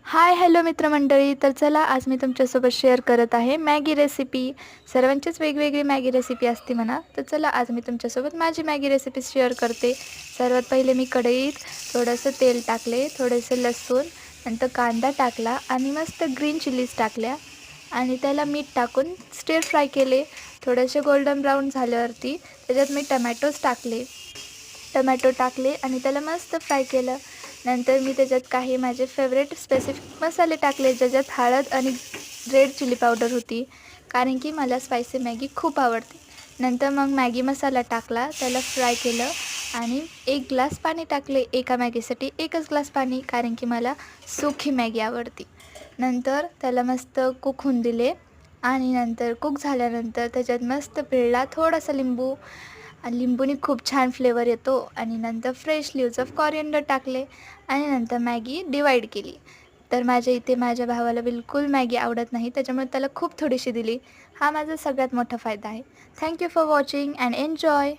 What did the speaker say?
Hi hello मित्रमंडळी. तर चला आज मी तुमच्यासोबत शेअर करत आहे मॅगी रेसिपी. सर्वांचीच वेगवेगळी मॅगी रेसिपी असते म्हणा. तर चला आज मी तुमच्यासोबत माझी मॅगी रेसिपी शेअर करते. सर्वात पहिले मी कढईत थोडंसं तेल टाकले, थोडंसं लसूण, नंतर कांदा टाकला आणि मस्त ग्रीन चिलीज टाकल्या आणि त्याला मीठ टाकून स्टिर फ्राय केले. थोडेसे गोल्डन ब्राऊन झाल्यावरती त्याच्यात मी टमॅटो टाकले आणि त्याला मस्त फ्राय केलं. नंतर मी त्याच्यात काही माझे फेवरेट स्पेसिफिक मसाले टाकले, ज्याच्यात हळद आणि रेड चिली पावडर होती, कारण की मला स्पायसी मॅगी खूप आवडते. नंतर मग मॅगी मसाला टाकला, त्याला फ्राय केलं आणि 1 ग्लास पाणी टाकले. एका मॅगीसाठी 1च ग्लास पाणी, कारण की मला सुकी मॅगी आवडते. नंतर त्याला मस्त कुक होऊन दिले आणि नंतर कुक झाल्यानंतर त्याच्यात मस्त पिळला थोडासा लिंबू. लिंबूने खूप छान फ्लेवर येतो. आणि नंतर फ्रेश लीव्ज ऑफ कॉरिएंडर टाकले आणि नंतर मॅगी डिवाईड केली. तर माझ्या भावाला बिलकुल मॅगी आवडत नाही, त्याच्यामुळे त्याला खूप थोडीशी दिली. हा माझा सगळ्यात मोठा फायदा आहे. Thank you for watching and enjoy.